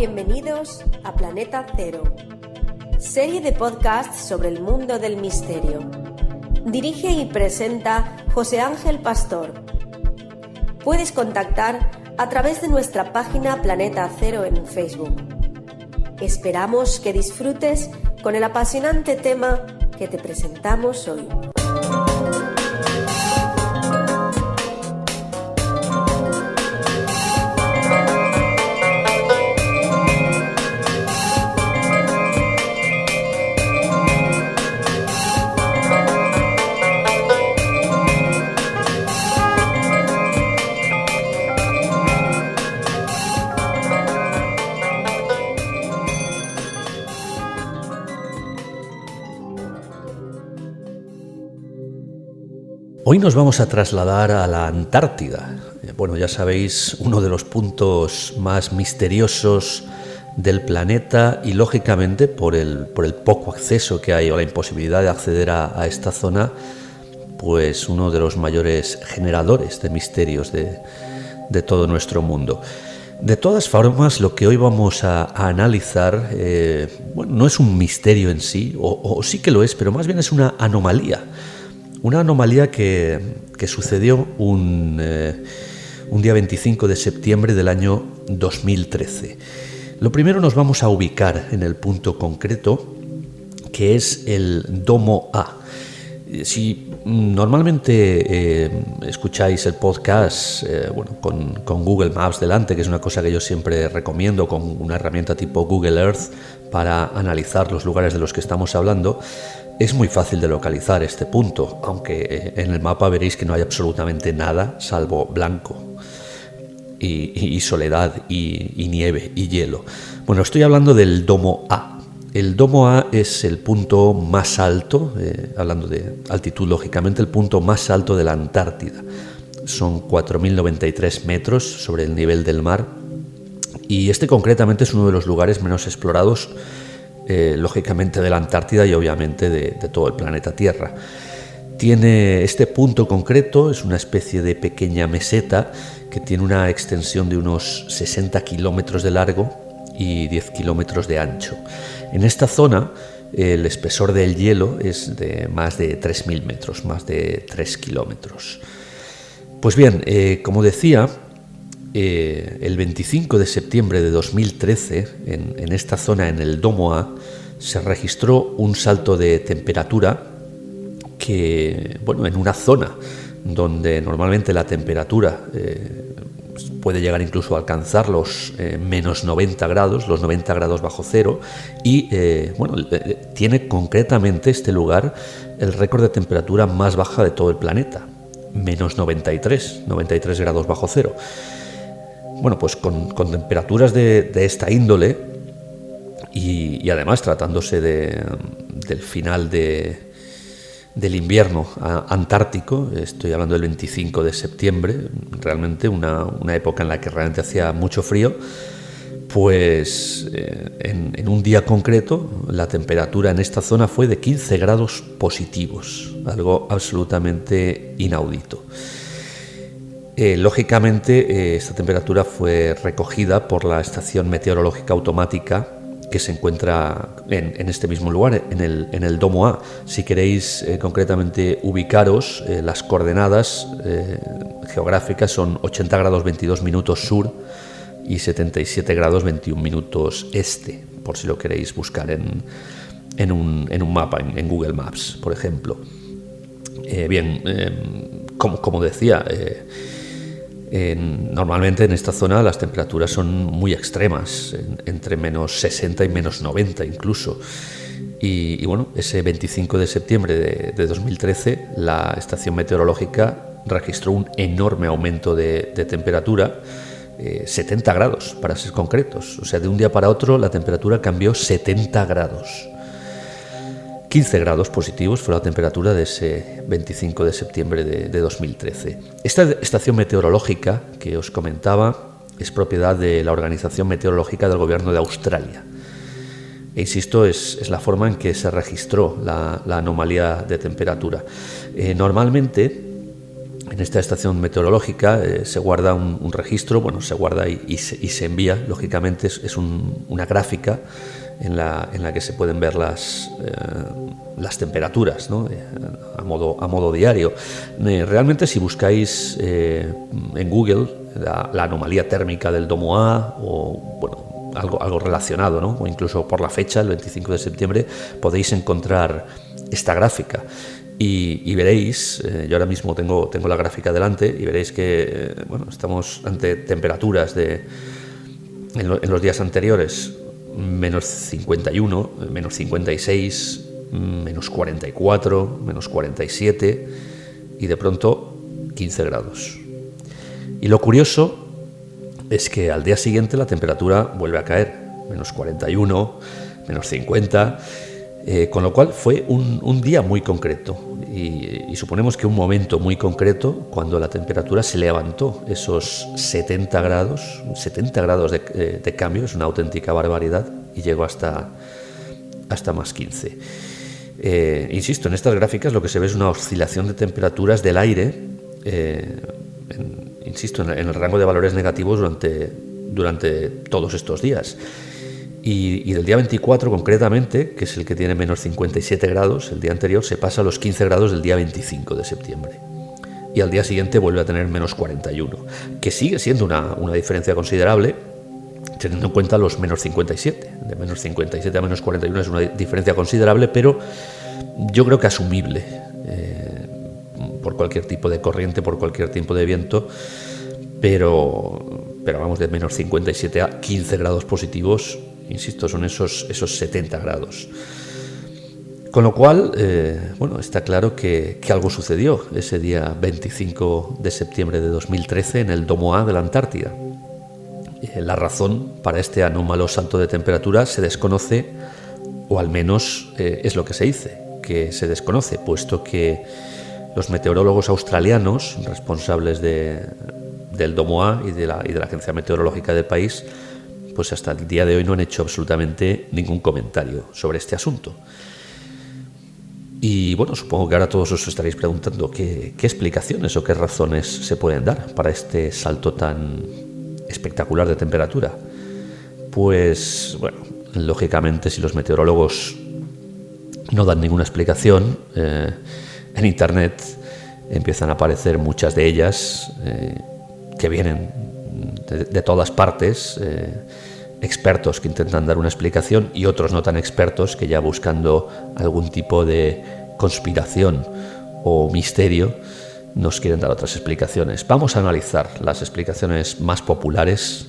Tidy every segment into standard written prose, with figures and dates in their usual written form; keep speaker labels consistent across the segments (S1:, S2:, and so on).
S1: Bienvenidos a Planeta Cero, serie de podcasts sobre el mundo del misterio. Dirige y presenta José Ángel Pastor. Puedes contactar a través de nuestra página Planeta Cero en Facebook. Esperamos que disfrutes con el apasionante tema que te presentamos hoy.
S2: Hoy nos vamos a trasladar a la Antártida. Bueno, ya sabéis, uno de los puntos más misteriosos del planeta y, lógicamente, por el poco acceso que hay o la imposibilidad de acceder a esta zona, pues uno de los mayores generadores de misterios de todo nuestro mundo. De todas formas, lo que hoy vamos a analizar, no es un misterio en sí, o sí que lo es, pero más bien es una anomalía. Una anomalía que sucedió un día 25 de septiembre del año 2013. Lo primero nos vamos a ubicar en el punto concreto, que es el Domo A. Si normalmente escucháis el podcast con Google Maps delante, que es una cosa que yo siempre recomiendo, con una herramienta tipo Google Earth para analizar los lugares de los que estamos hablando, es muy fácil de localizar este punto, aunque en el mapa veréis que no hay absolutamente nada salvo blanco y soledad y nieve y hielo. Bueno, estoy hablando del Domo A. El Domo A es el punto más alto, hablando de altitud lógicamente, el punto más alto de la Antártida. Son 4.093 metros sobre el nivel del mar y este concretamente es uno de los lugares menos explorados lógicamente de la Antártida y obviamente de todo el planeta Tierra. Tiene este punto concreto, es una especie de pequeña meseta que tiene una extensión de unos 60 kilómetros de largo y 10 kilómetros de ancho. En esta zona el espesor del hielo es de más de 3.000 metros, más de 3 kilómetros. Pues bien, como decía, el 25 de septiembre de 2013, en esta zona, en el Domo A, se registró un salto de temperatura que, en una zona donde normalmente la temperatura puede llegar incluso a alcanzar los menos 90 grados, los 90 grados bajo cero, y tiene concretamente este lugar el récord de temperatura más baja de todo el planeta, menos 93 grados bajo cero. Bueno, pues con temperaturas de esta índole y además tratándose del final del invierno antártico, estoy hablando del 25 de septiembre, realmente una época en la que realmente hacía mucho frío, pues en un día concreto la temperatura en esta zona fue de 15 grados positivos, algo absolutamente inaudito. Lógicamente, esta temperatura fue recogida por la estación meteorológica automática que se encuentra en este mismo lugar, en el Domo A. Si queréis concretamente ubicaros, las coordenadas geográficas son 80 grados 22 minutos sur y 77 grados 21 minutos este, por si lo queréis buscar en un mapa, en Google Maps, por ejemplo. Como decía, normalmente en esta zona las temperaturas son muy extremas, entre menos 60 y menos 90 incluso. Y ese 25 de septiembre de 2013 la estación meteorológica registró un enorme aumento de temperatura, 70 grados para ser concretos. O sea, de un día para otro la temperatura cambió 70 grados. 15 grados positivos fue la temperatura de ese 25 de septiembre de 2013. Esta estación meteorológica que os comentaba es propiedad de la Organización Meteorológica del Gobierno de Australia. E insisto, es la forma en que se registró la anomalía de temperatura. Normalmente En esta estación meteorológica se guarda un registro, bueno, se guarda y se envía, lógicamente, es una gráfica en la que se pueden ver las temperaturas, ¿no? a modo diario. Realmente, si buscáis en Google la anomalía térmica del Domo A o bueno, algo relacionado, ¿no? O incluso por la fecha, el 25 de septiembre, podéis encontrar esta gráfica. Y veréis, yo ahora mismo tengo la gráfica delante y veréis que bueno, estamos ante temperaturas en los días anteriores menos 51, menos 56, menos 44, menos 47 y de pronto 15 grados. Y lo curioso es que al día siguiente la temperatura vuelve a caer, menos 41, menos 50... con lo cual fue un día muy concreto y suponemos que un momento muy concreto cuando la temperatura se levantó esos 70 grados de cambio, es una auténtica barbaridad, y llegó hasta más 15. Insisto, en estas gráficas lo que se ve es una oscilación de temperaturas del aire, en el rango de valores negativos durante todos estos días. Y del día 24 concretamente, que es el que tiene menos 57 grados, el día anterior, se pasa a los 15 grados del día 25 de septiembre. Y al día siguiente vuelve a tener menos 41, que sigue siendo una diferencia considerable, teniendo en cuenta los menos 57. De menos 57 a menos 41 es una diferencia considerable, pero yo creo que asumible por cualquier tipo de corriente, por cualquier tipo de viento, pero vamos, de menos 57 a 15 grados positivos, insisto, son esos 70 grados. Con lo cual, bueno, está claro que algo sucedió ese día 25 de septiembre de 2013 en el Domo A de la Antártida. La razón para este anómalo salto de temperatura se desconoce, o al menos es lo que se dice, que se desconoce, puesto que los meteorólogos australianos responsables del Domo A y de la Agencia Meteorológica del país, pues hasta el día de hoy no han hecho absolutamente ningún comentario sobre este asunto. Y bueno, supongo que ahora todos os estaréis preguntando qué explicaciones o qué razones se pueden dar para este salto tan espectacular de temperatura. Pues bueno, lógicamente, si los meteorólogos no dan ninguna explicación, en Internet empiezan a aparecer muchas de ellas que vienen de todas partes, expertos que intentan dar una explicación y otros no tan expertos que, ya buscando algún tipo de conspiración o misterio, nos quieren dar otras explicaciones. Vamos a analizar las explicaciones más populares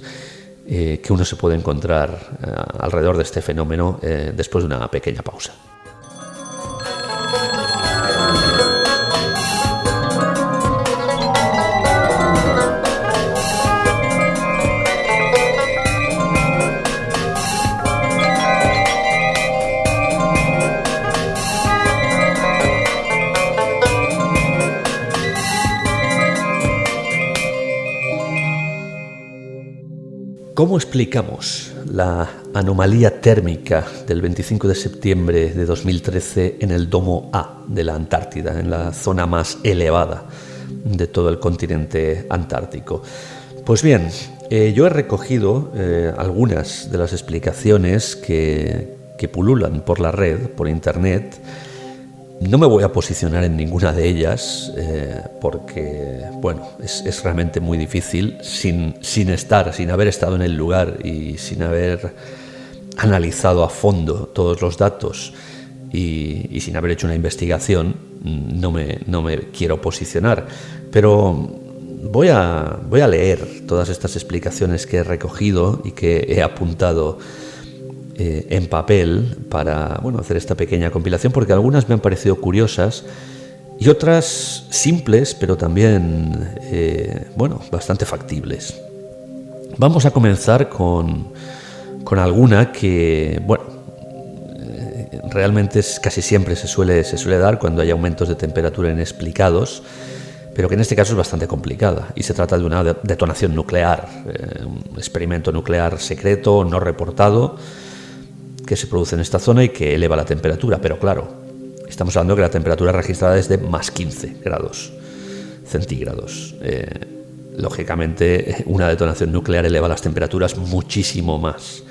S2: que uno se puede encontrar alrededor de este fenómeno después de una pequeña pausa. ¿Cómo explicamos la anomalía térmica del 25 de septiembre de 2013 en el Domo A de la Antártida, en la zona más elevada de todo el continente antártico? Pues bien, yo he recogido algunas de las explicaciones que pululan por la red, por Internet. No me voy a posicionar en ninguna de ellas porque, bueno, es realmente muy difícil sin haber estado en el lugar y sin haber analizado a fondo todos los datos y sin haber hecho una investigación. No me quiero posicionar, pero voy a leer todas estas explicaciones que he recogido y que he apuntado en papel para, bueno, hacer esta pequeña compilación, porque algunas me han parecido curiosas y otras simples, pero también bueno, bastante factibles. Vamos a comenzar con alguna que, bueno, realmente casi siempre se suele dar cuando hay aumentos de temperatura inexplicados, pero que en este caso es bastante complicada, y se trata de una detonación nuclear, un experimento nuclear secreto, no reportado, que se produce en esta zona y que eleva la temperatura. Pero claro, estamos hablando de que la temperatura registrada es de más 15 grados centígrados. Lógicamente, una detonación nuclear eleva las temperaturas muchísimo más.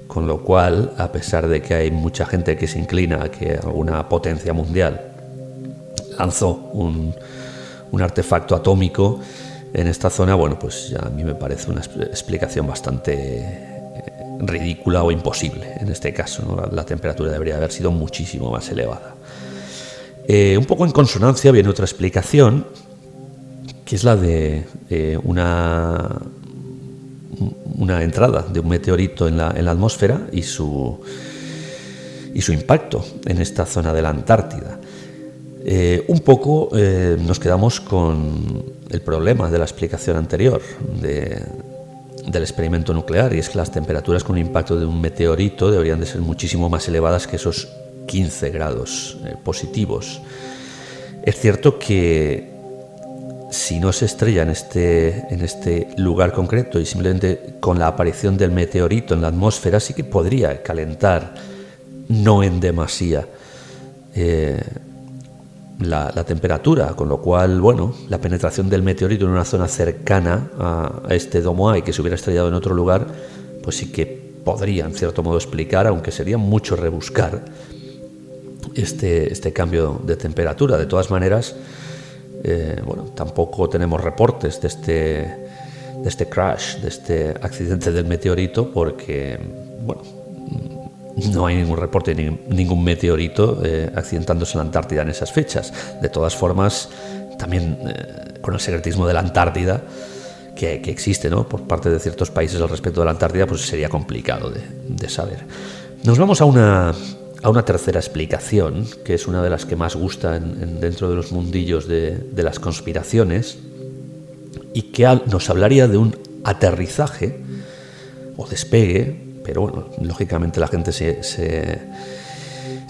S2: Con lo cual, a pesar de que hay mucha gente que se inclina a que alguna potencia mundial lanzó un artefacto atómico en esta zona, bueno, pues ya a mí me parece una explicación bastante ridícula o imposible en este caso, ¿no? La temperatura debería haber sido muchísimo más elevada. Un poco en consonancia viene otra explicación, que es la de una entrada de un meteorito en la atmósfera y su impacto en esta zona de la Antártida. Un poco nos quedamos con el problema de la explicación anterior del experimento nuclear, y es que las temperaturas con impacto de un meteorito deberían de ser muchísimo más elevadas que esos 15 grados positivos. Es cierto que si no se estrella en este lugar concreto y simplemente con la aparición del meteorito en la atmósfera, sí que podría calentar, no en demasía, la temperatura, con lo cual, bueno, la penetración del meteorito en una zona cercana a este domo A y que se hubiera estrellado en otro lugar, pues sí que podría, en cierto modo, explicar, aunque sería mucho rebuscar este cambio de temperatura. De todas maneras, bueno, tampoco tenemos reportes de este crash, de este accidente del meteorito, porque, bueno, no hay ningún reporte de ningún meteorito accidentándose en la Antártida en esas fechas. De todas formas, también con el secretismo de la Antártida que existe, ¿no?, por parte de ciertos países al respecto de la Antártida, pues sería complicado de saber. Nos vamos a una tercera explicación, que es una de las que más gusta dentro de los mundillos de las conspiraciones, y que nos hablaría de un aterrizaje o despegue, pero bueno, lógicamente la gente se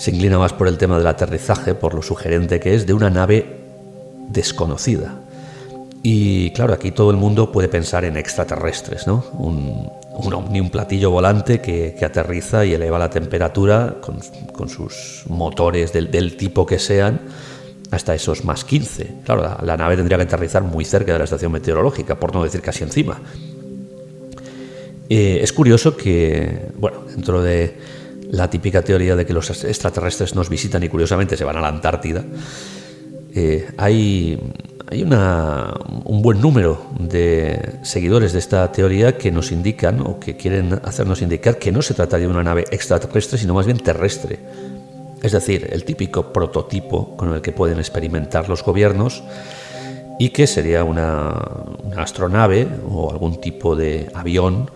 S2: inclina más por el tema del aterrizaje, por lo sugerente que es, de una nave desconocida. Y claro, aquí todo el mundo puede pensar en extraterrestres, ¿no? Un ovni, un platillo volante que aterriza y eleva la temperatura con sus motores del tipo que sean hasta esos más 15. Claro, la nave tendría que aterrizar muy cerca de la estación meteorológica, por no decir casi encima. Es curioso que, bueno, dentro de la típica teoría de que los extraterrestres nos visitan y curiosamente se van a la Antártida, hay un buen número de seguidores de esta teoría que nos indican, o que quieren hacernos indicar, que no se trata de una nave extraterrestre, sino más bien terrestre. Es decir, el típico prototipo con el que pueden experimentar los gobiernos, y que sería una astronave o algún tipo de avión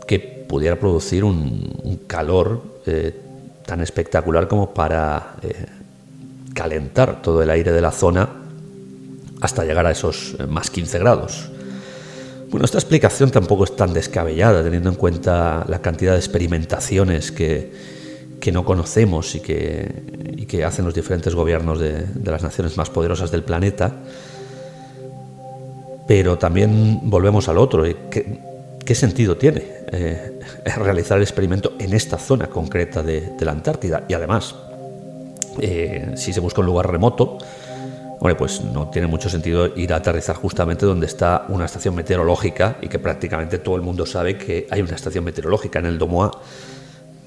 S2: que pudiera producir un calor tan espectacular como para calentar todo el aire de la zona hasta llegar a esos más 15 grados. Bueno, esta explicación tampoco es tan descabellada, teniendo en cuenta la cantidad de experimentaciones que no conocemos y que hacen los diferentes gobiernos de las naciones más poderosas del planeta. Pero también volvemos al otro. ¿Qué sentido tiene realizar el experimento en esta zona concreta de la Antártida? Y además, si se busca un lugar remoto, bueno, pues no tiene mucho sentido ir a aterrizar justamente donde está una estación meteorológica, y que prácticamente todo el mundo sabe que hay una estación meteorológica en el domo A.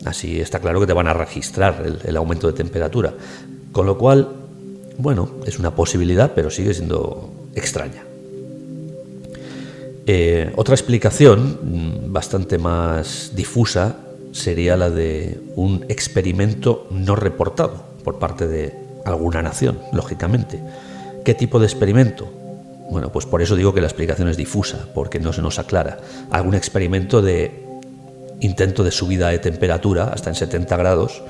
S2: Así está claro que te van a registrar el aumento de temperatura. Con lo cual, bueno, es una posibilidad, pero sigue siendo extraña. Otra explicación bastante más difusa sería la de un experimento no reportado por parte de alguna nación, lógicamente. ¿Qué tipo de experimento? Bueno, pues por eso digo que la explicación es difusa, porque no se nos aclara. Algún experimento de intento de subida de temperatura hasta en 70 grados,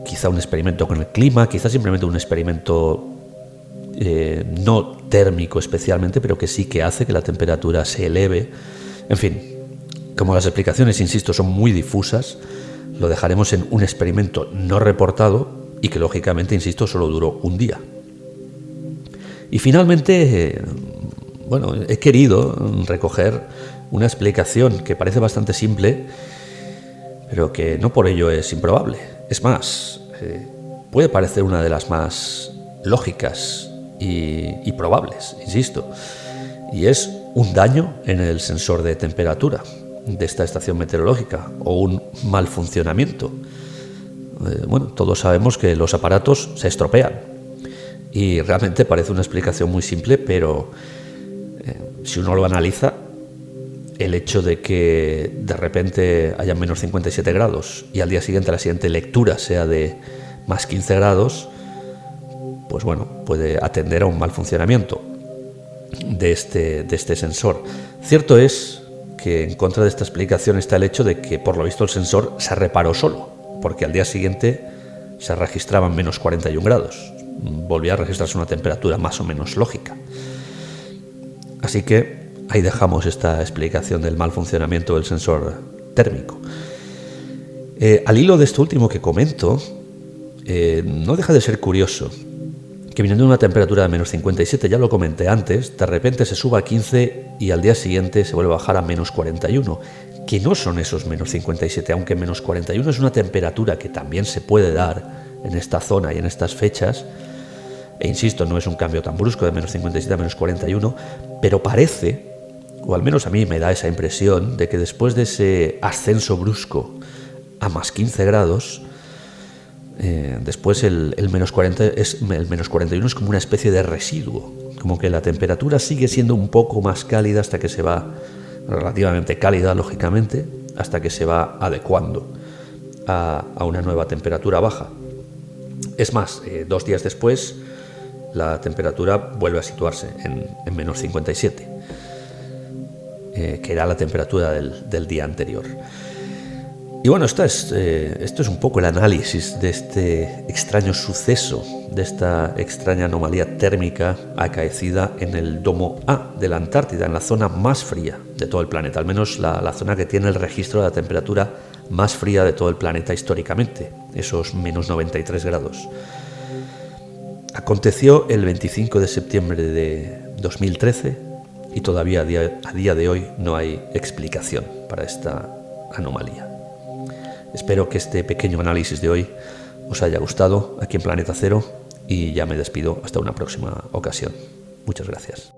S2: quizá un experimento con el clima, quizá simplemente un experimento no térmico especialmente, pero que sí que hace que la temperatura se eleve. En fin, como las explicaciones, insisto, son muy difusas, lo dejaremos en un experimento no reportado y que lógicamente, insisto, solo duró un día. Y finalmente, bueno, he querido recoger una explicación que parece bastante simple, pero que no por ello es improbable. Es más, puede parecer una de las más lógicas y probables, insisto. Y es un daño en el sensor de temperatura de esta estación meteorológica o un mal funcionamiento. Bueno, todos sabemos que los aparatos se estropean y realmente parece una explicación muy simple, pero si uno lo analiza, el hecho de que de repente haya menos 57 grados y al día siguiente la siguiente lectura sea de más 15 grados, pues bueno, puede atender a un mal funcionamiento de este sensor. Cierto es que en contra de esta explicación está el hecho de que por lo visto el sensor se reparó solo, porque al día siguiente se registraban menos 41 grados. Volvía a registrarse una temperatura más o menos lógica. Así que ahí dejamos esta explicación del mal funcionamiento del sensor térmico. Al hilo de esto último que comento, no deja de ser curioso que viniendo de una temperatura de menos 57, ya lo comenté antes, de repente se suba a 15 y al día siguiente se vuelve a bajar a menos 41, que no son esos menos 57, aunque menos 41 es una temperatura que también se puede dar en esta zona y en estas fechas, e insisto, no es un cambio tan brusco de menos 57 a menos 41, pero parece, o al menos a mí me da esa impresión, de que después de ese ascenso brusco a más 15 grados, después el menos 41 es como una especie de residuo, como que la temperatura sigue siendo un poco más cálida hasta que se va, relativamente cálida lógicamente, hasta que se va adecuando a una nueva temperatura baja. Es más, 2 días después la temperatura vuelve a situarse en menos 57, que era la temperatura del día anterior. Y bueno, esto es un poco el análisis de este extraño suceso, de esta extraña anomalía térmica acaecida en el domo A de la Antártida, en la zona más fría de todo el planeta, al menos la zona que tiene el registro de la temperatura más fría de todo el planeta históricamente, esos menos 93 grados. Aconteció el 25 de septiembre de 2013 y todavía a día de hoy no hay explicación para esta anomalía. Espero que este pequeño análisis de hoy os haya gustado aquí en Planeta Cero y ya me despido hasta una próxima ocasión. Muchas gracias.